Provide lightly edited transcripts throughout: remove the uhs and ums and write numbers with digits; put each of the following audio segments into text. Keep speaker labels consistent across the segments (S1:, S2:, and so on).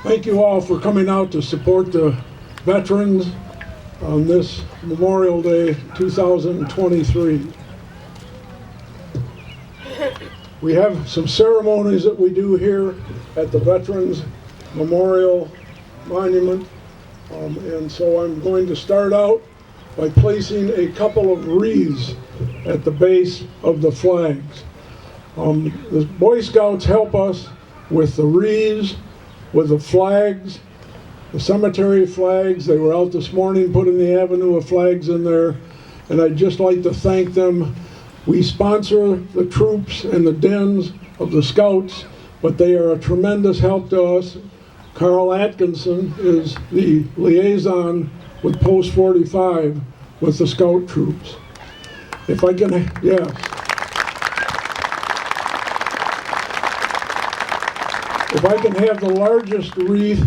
S1: Thank you all for coming out to support the veterans on this Memorial Day 2023. We have some ceremonies that we do here at the Veterans Memorial Monument, and so I'm going to start out by placing a couple of wreaths at the base of the flags. The Boy Scouts help us with the wreaths, with the flags, the cemetery flags. They were out this morning putting the avenue of flags in there, and I'd just like to thank them. We sponsor the troops and the dens of the Scouts, but they are a tremendous help to us. Carl Atkinson is the liaison with Post 45 with the Scout troops. If I can, yes. If I can have the largest wreath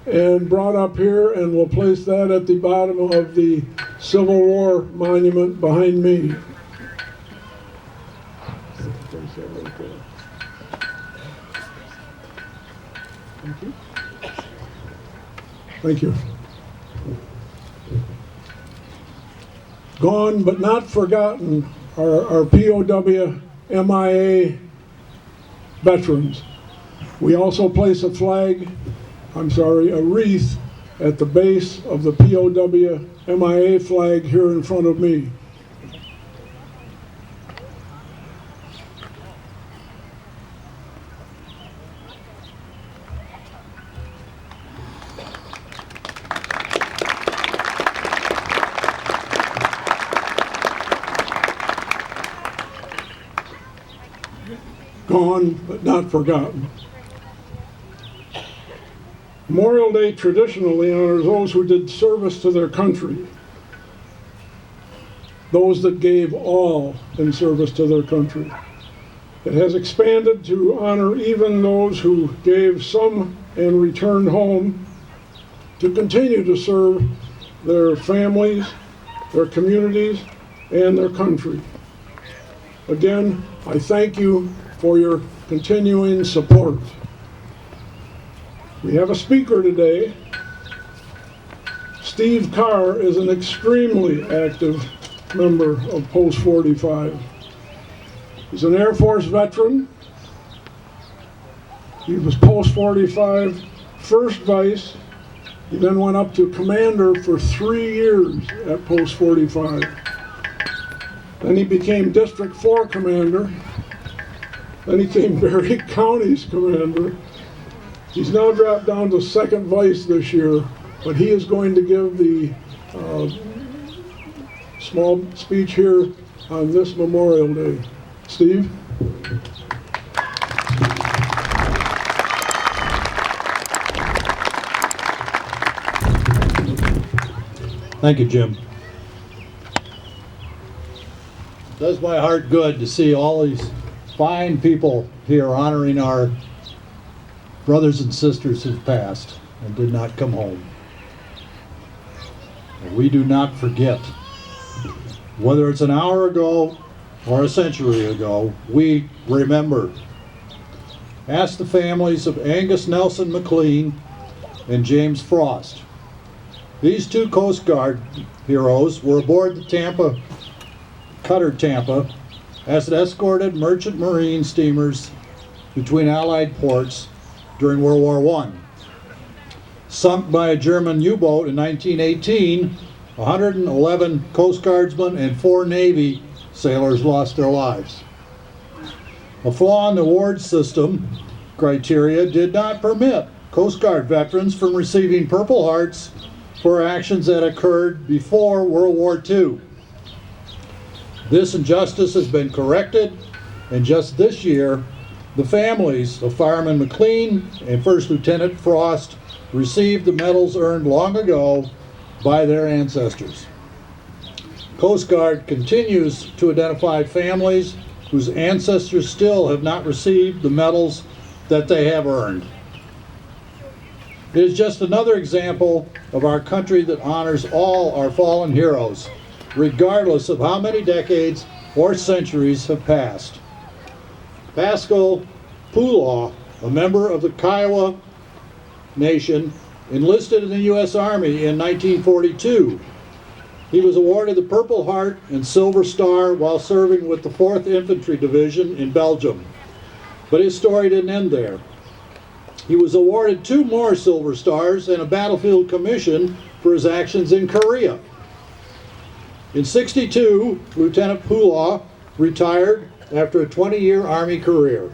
S1: and brought up here, and we'll place that at the bottom of the Civil War monument behind me. Thank you. Thank you. Gone but not forgotten are our POW MIA veterans. We also place a wreath at the base of the POW MIA flag here in front of me. Gone but not forgotten. Memorial Day traditionally honors those who did service to their country, those that gave all in service to their country. It has expanded to honor even those who gave some and returned home to continue to serve their families, their communities, and their country. Again, I thank you for your continuing support. We have a speaker today. Steve Carr is an extremely active member of Post 45. He's an Air Force veteran. He was Post 45 first vice. He then went up to commander for 3 years at Post 45. Then he became District 4 commander. Then he became Berry County's commander. He's now dropped down to second vice this year, but he is going to give the small speech here on this Memorial Day. Steve?
S2: Thank you, Jim. It does my heart good to see all these fine people here honoring our brothers and sisters who've passed and did not come home. And we do not forget. Whether it's an hour ago or a century ago, we remember. Ask the families of Angus Nelson McLean and James Frost. These two Coast Guard heroes were aboard the cutter Tampa as it escorted merchant marine steamers between Allied ports during World War I. Sunk by a German U-boat in 1918, 111 Coast Guardsmen and 4 Navy sailors lost their lives. A flaw in the award system criteria did not permit Coast Guard veterans from receiving Purple Hearts for actions that occurred before World War II. This injustice has been corrected, and just this year, the families of Fireman McLean and First Lieutenant Frost received the medals earned long ago by their ancestors. Coast Guard continues to identify families whose ancestors still have not received the medals that they have earned. It is just another example of our country that honors all our fallen heroes, regardless of how many decades or centuries have passed. Pascal Poulain, a member of the Kiowa Nation, enlisted in the U.S. Army in 1942. He was awarded the Purple Heart and Silver Star while serving with the 4th Infantry Division in Belgium. But his story didn't end there. He was awarded 2 more Silver Stars and a Battlefield Commission for his actions in Korea. In '62, Lieutenant Poulain retired after a 20-year Army career.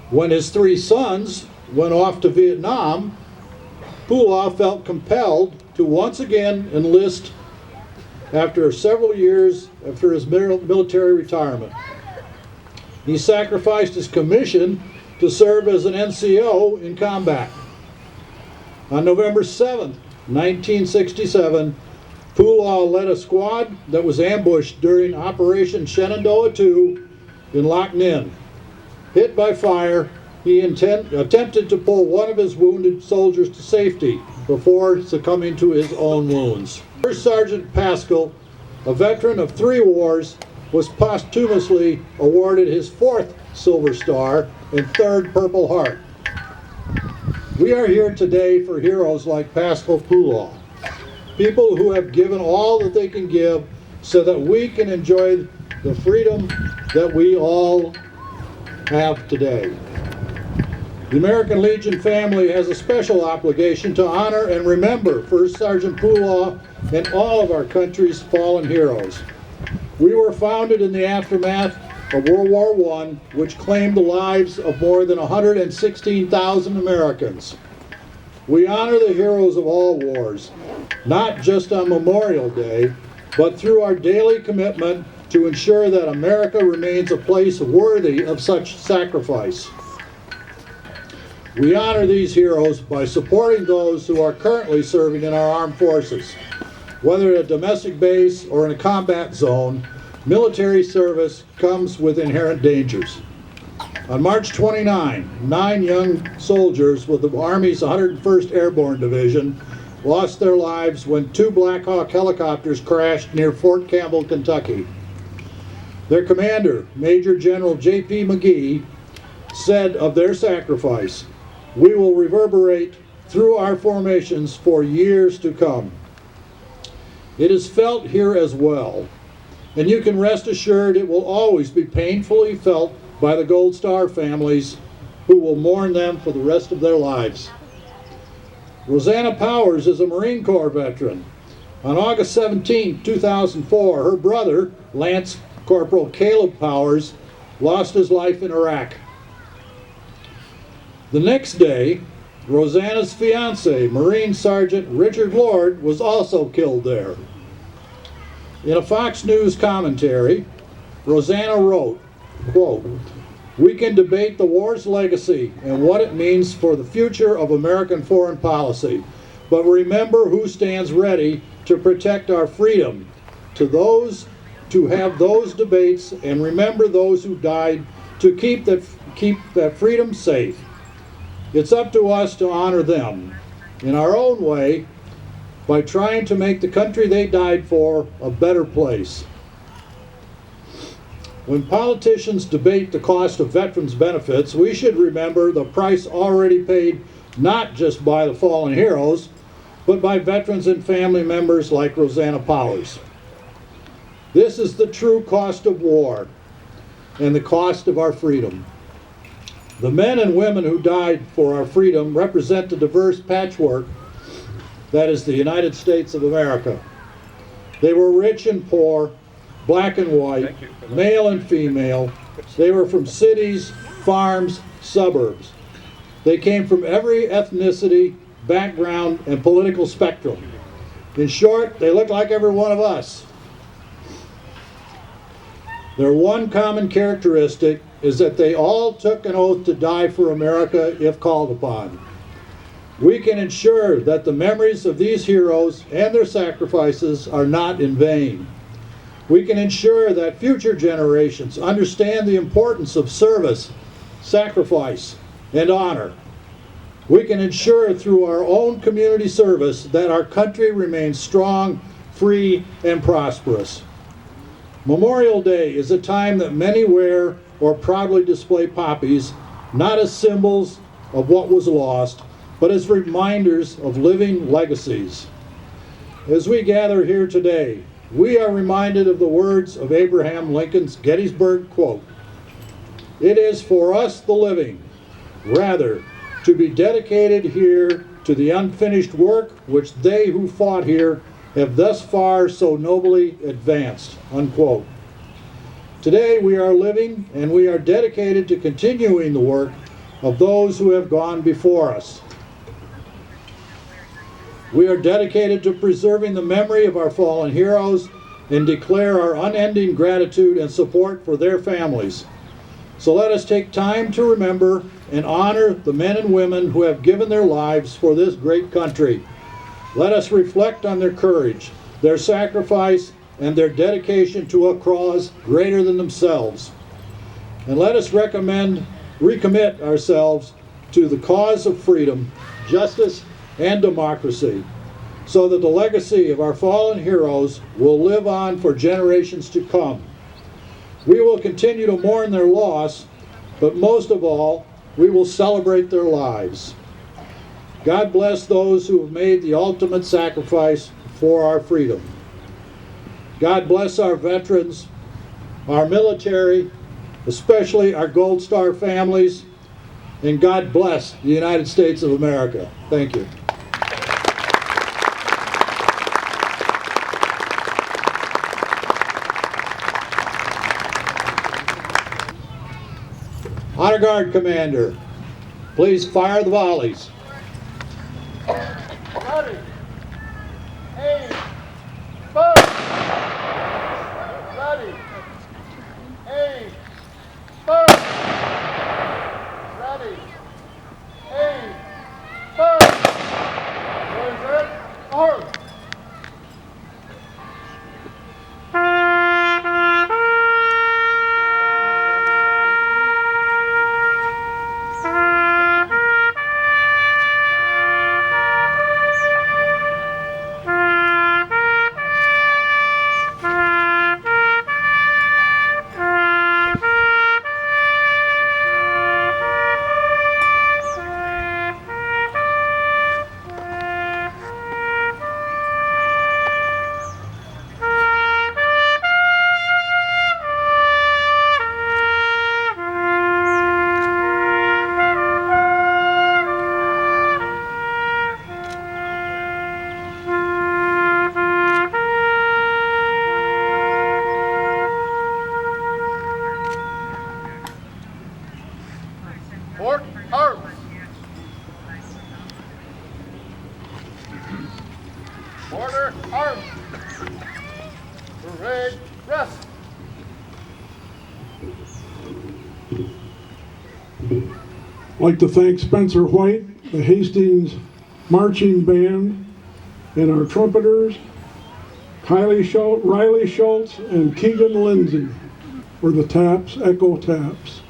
S2: When his 3 sons went off to Vietnam, Poulain felt compelled to once again enlist after several years after his military retirement. He sacrificed his commission to serve as an NCO in combat. On November 7, 1967, Poulain led a squad that was ambushed during Operation Shenandoah II in Lac Ninh. Hit by fire, he attempted to pull one of his wounded soldiers to safety before succumbing to his own wounds. First Sergeant Pascal, a veteran of 3 wars, was posthumously awarded his 4th Silver Star and 3rd Purple Heart. We are here today for heroes like Pascal Poulain, people who have given all that they can give so that we can enjoy the freedom that we all have today. The American Legion family has a special obligation to honor and remember First Sergeant Poulain and all of our country's fallen heroes. We were founded in the aftermath of World War I, which claimed the lives of more than 116,000 Americans. We honor the heroes of all wars, not just on Memorial Day, but through our daily commitment to ensure that America remains a place worthy of such sacrifice. We honor these heroes by supporting those who are currently serving in our armed forces. Whether at a domestic base or in a combat zone, military service comes with inherent dangers. On March 29, 9 young soldiers with the Army's 101st Airborne Division lost their lives when 2 Black Hawk helicopters crashed near Fort Campbell, Kentucky. Their commander, Major General J.P. McGee, said of their sacrifice, "We will reverberate through our formations for years to come." It is felt here as well, and you can rest assured it will always be painfully felt by the Gold Star families who will mourn them for the rest of their lives. Rosanna Powers is a Marine Corps veteran. On August 17, 2004, her brother, Lance Corporal Caleb Powers, lost his life in Iraq. The next day, Rosanna's fiance, Marine Sergeant Richard Lord, was also killed there. In a Fox News commentary, Rosanna wrote, quote, "We can debate the war's legacy and what it means for the future of American foreign policy, but remember who stands ready to protect our freedom, to have those debates, and remember those who died to keep that freedom safe. It's up to us to honor them in our own way by trying to make the country they died for a better place." When politicians debate the cost of veterans' benefits, we should remember the price already paid not just by the fallen heroes, but by veterans and family members like Rosanna Powers. This is the true cost of war and the cost of our freedom. The men and women who died for our freedom represent the diverse patchwork that is the United States of America. They were rich and poor, black and white, male and female. They were from cities, farms, suburbs. They came from every ethnicity, background, and political spectrum. In short, they looked like every one of us. Their one common characteristic is that they all took an oath to die for America if called upon. We can ensure that the memories of these heroes and their sacrifices are not in vain. We can ensure that future generations understand the importance of service, sacrifice, and honor. We can ensure through our own community service that our country remains strong, free, and prosperous. Memorial Day is a time that many wear or proudly display poppies, not as symbols of what was lost, but as reminders of living legacies. As we gather here today, we are reminded of the words of Abraham Lincoln's Gettysburg quote, "It is for us the living, rather, to be dedicated here to the unfinished work which they who fought here have thus far so nobly advanced," unquote. Today we are living and we are dedicated to continuing the work of those who have gone before us. We are dedicated to preserving the memory of our fallen heroes and declare our unending gratitude and support for their families. So let us take time to remember and honor the men and women who have given their lives for this great country. Let us reflect on their courage, their sacrifice, and their dedication to a cause greater than themselves. And let us recommit ourselves to the cause of freedom, justice, and democracy, so that the legacy of our fallen heroes will live on for generations to come. We will continue to mourn their loss, but most of all, we will celebrate their lives. God bless those who have made the ultimate sacrifice for our freedom. God bless our veterans, our military, especially our Gold Star families, and God bless the United States of America. Thank you. Honor Guard Commander, please fire the volleys.
S3: Ready. Aim. Boom. Ready. Aim. Boom. Ready. Aim. Boom. Where's it? Arm. Port arms. Order arms. Parade rest.
S1: I'd like to thank Spencer White, the Hastings Marching Band, and our trumpeters, Riley Schultz, and Keegan Lindsay for the taps, echo taps.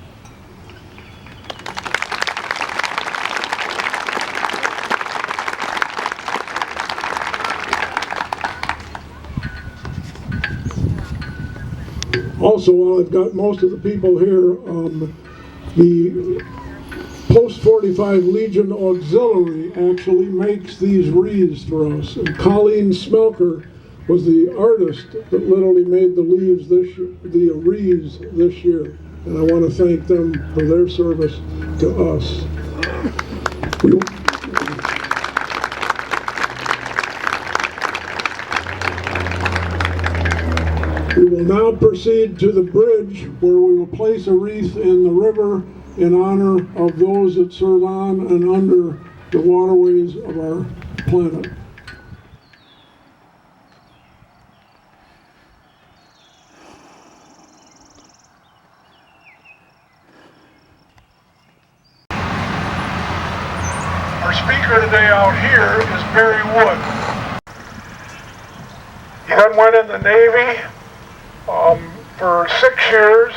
S1: Also, while I've got most of the people here, the Post 45 Legion Auxiliary actually makes these wreaths for us. And Colleen Smelker was the artist that literally made the wreaths this year. And I want to thank them for their service to us. We will now proceed to the bridge where we will place a wreath in the river in honor of those that serve on and under the waterways of our planet.
S4: Our speaker today out here is Barry Wood. He then went in the Navy, for 6 years.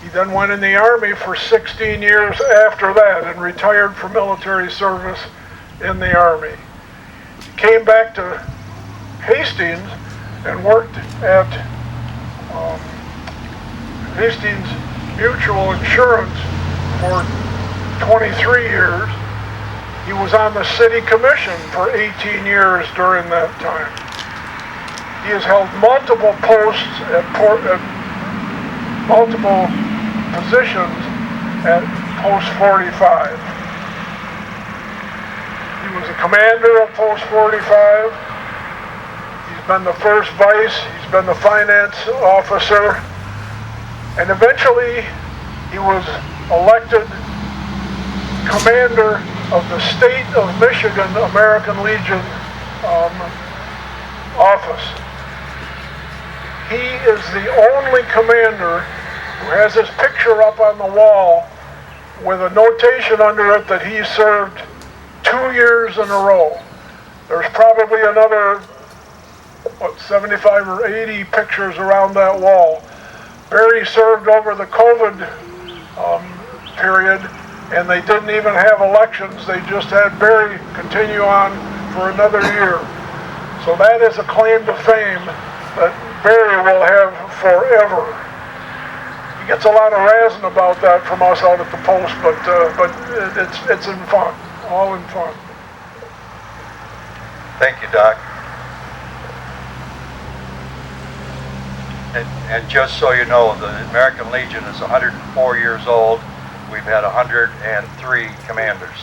S4: He then went in the Army for 16 years after that and retired from military service in the Army. He came back to Hastings and worked at Hastings Mutual Insurance for 23 years. He was on the city commission for 18 years during that time. He has held multiple posts at multiple positions at Post 45. He was a commander of Post 45. He's been the first vice. He's been the finance officer. And eventually, he was elected commander of the State of Michigan American Legion office. He is the only commander who has his picture up on the wall with a notation under it that he served 2 years in a row. There's probably another 75 or 80 pictures around that wall. Barry served over the COVID period, and they didn't even have elections. They just had Barry continue on for another year. So that is a claim to fame that Barry will have forever. He gets a lot of razzing about that from us out at the Post, but it's in fun, all in fun.
S5: Thank you, Doc. And just so you know, the American Legion is 104 years old. We've had 103 commanders.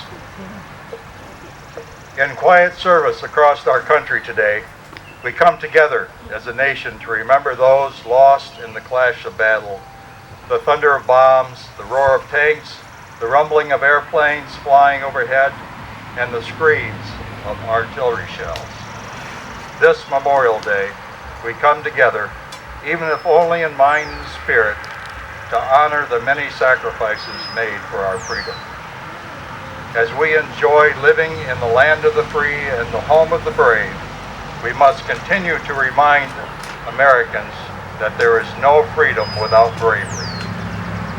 S5: In quiet service across our country today, we come together as a nation to remember those lost in the clash of battle, the thunder of bombs, the roar of tanks, the rumbling of airplanes flying overhead, and the screams of artillery shells. This Memorial Day, we come together, even if only in mind and spirit, to honor the many sacrifices made for our freedom. As we enjoy living in the land of the free and the home of the brave, we must continue to remind Americans that there is no freedom without bravery.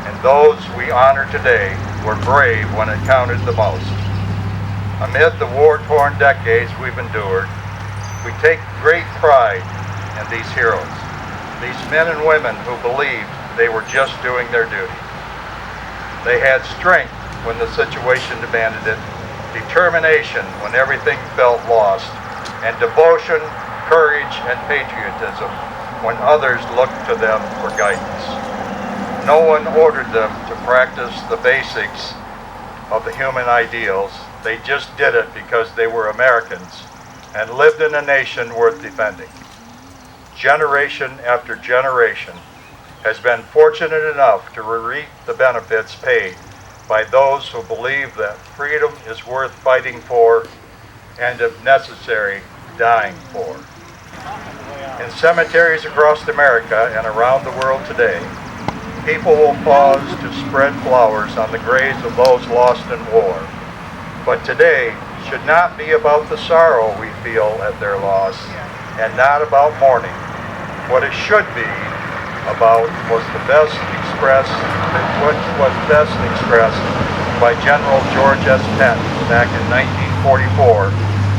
S5: And those we honor today were brave when it counted the most. Amid the war-torn decades we've endured, we take great pride in these heroes, these men and women who believed they were just doing their duty. They had strength when the situation demanded it, determination when everything felt lost, and devotion, courage, and patriotism when others looked to them for guidance. No one ordered them to practice the basics of the human ideals. They just did it because they were Americans and lived in a nation worth defending. Generation after generation has been fortunate enough to reap the benefits paid by those who believe that freedom is worth fighting for and, if necessary, dying for. In cemeteries across America and around the world today, people will pause to spread flowers on the graves of those lost in war. But today should not be about the sorrow we feel at their loss and not about mourning. What it should be about was best expressed by General George S. Patton back in 1944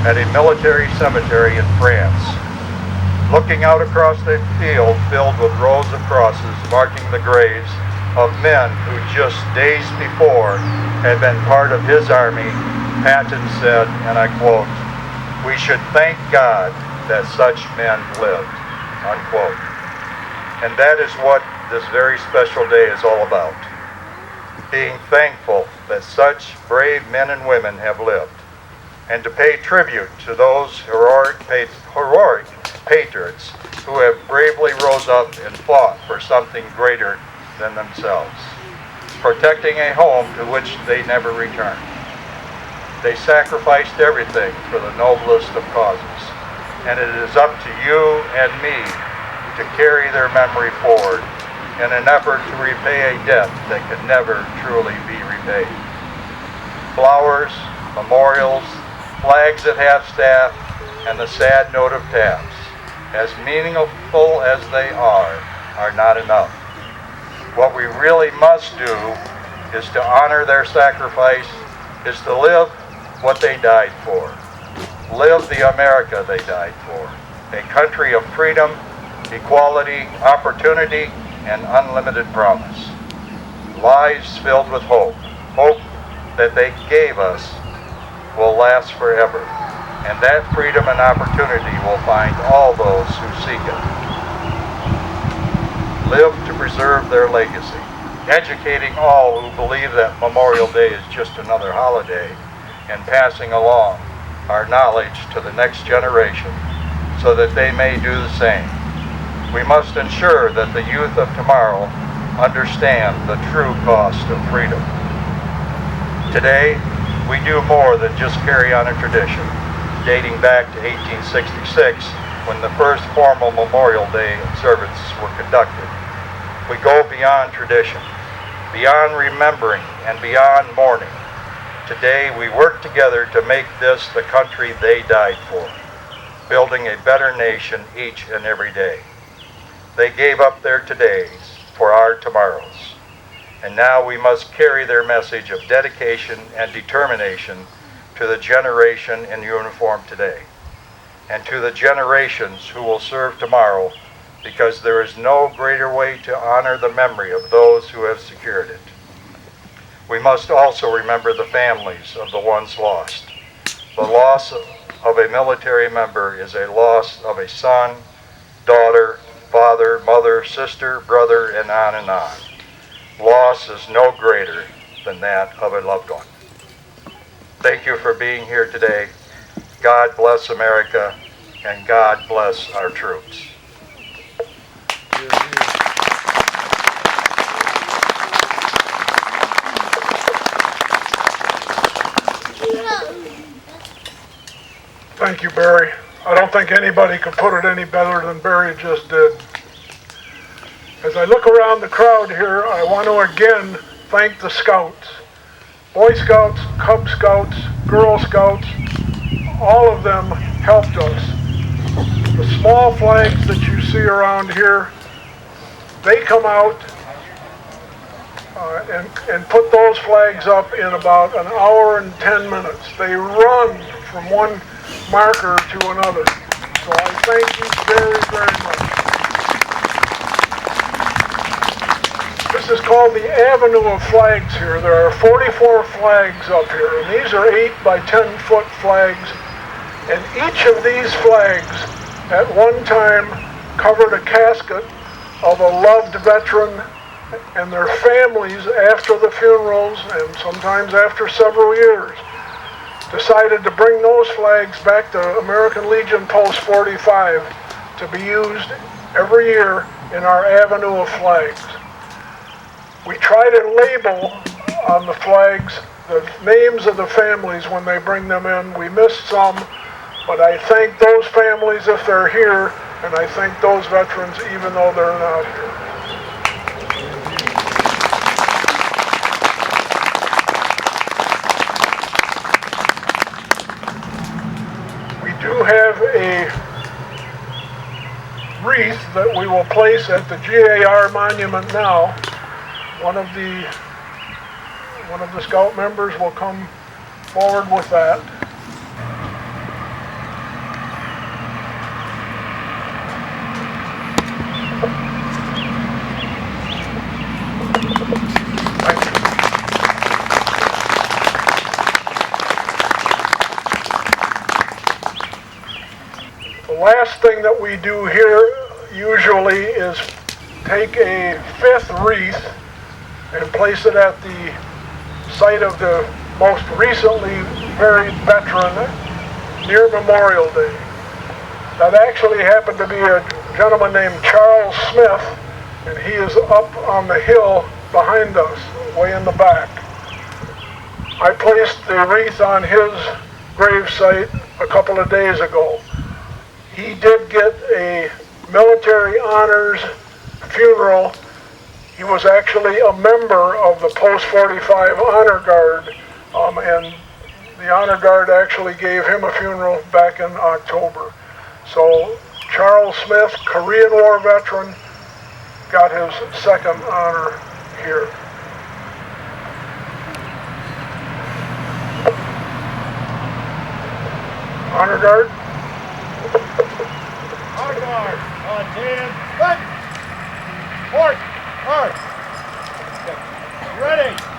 S5: at a military cemetery in France. Looking out across the field filled with rows of crosses marking the graves of men who just days before had been part of his army, Patton said, and I quote, "We should thank God that such men lived," unquote. And that is what this very special day is all about. Being thankful that such brave men and women have lived, and to pay tribute to those heroic patriots who have bravely rose up and fought for something greater than themselves, protecting a home to which they never returned. They sacrificed everything for the noblest of causes, and it is up to you and me to carry their memory forward in an effort to repay a debt that can never truly be repaid. Flowers, memorials, flags at half-staff, and the sad note of taps. as meaningful as they are not enough. What we really must do is to honor their sacrifice, is to live what they died for. Live the America they died for. A country of freedom, equality, opportunity, and unlimited promise. Lives filled with hope. Hope that they gave us will last forever. And that freedom and opportunity will find all those who seek it. Live to preserve their legacy, educating all who believe that Memorial Day is just another holiday, and passing along our knowledge to the next generation so that they may do the same. We must ensure that the youth of tomorrow understand the true cost of freedom. Today, we do more than just carry on a tradition dating back to 1866 when the first formal Memorial Day observances were conducted. We go beyond tradition, beyond remembering, and beyond mourning. Today, we work together to make this the country they died for, building a better nation each and every day. They gave up their todays for our tomorrows. And now we must carry their message of dedication and determination to the generation in uniform today, and to the generations who will serve tomorrow, because there is no greater way to honor the memory of those who have secured it. We must also remember the families of the ones lost. The loss of a military member is a loss of a son, daughter, father, mother, sister, brother, and on and on. Loss is no greater than that of a loved one. Thank you for being here today. God bless America, and God bless our troops.
S4: Thank you, Barry. I don't think anybody could put it any better than Barry just did. As I look around the crowd here, I want to again thank the Scouts. Boy Scouts, Cub Scouts, Girl Scouts, all of them helped us. The small flags that you see around here, they come out and put those flags up in about an hour and 10 minutes. They run from one marker to another. So I thank you very, very much. This is called the Avenue of Flags here. There are 44 flags up here, and these are 8 by 10 foot flags. And each of these flags at one time covered a casket of a loved veteran and their families after the funerals, and sometimes after several years, decided to bring those flags back to American Legion Post 45 to be used every year in our Avenue of Flags. We try to label on the flags the names of the families when they bring them in. We missed some, but I thank those families if they're here, and I thank those veterans even though they're not here. We do have a wreath that we will place at the GAR monument now. One of the Scout members will come forward with that. Thank you. The last thing that we do here usually is take a 5th wreath and place it at the site of the most recently buried veteran near Memorial Day. That actually happened to be a gentleman named Charles Smith, and he is up on the hill behind us, way in the back. I placed the wreath on his grave site a couple of days ago. He did get a military honors funeral. He was actually a member of the Post 45 Honor Guard, and the Honor Guard actually gave him a funeral back in October. So Charles Smith, Korean War veteran, got his second honor here. Honor guard.
S3: Honor guard. On 10. Right. Port. Arm. Ready.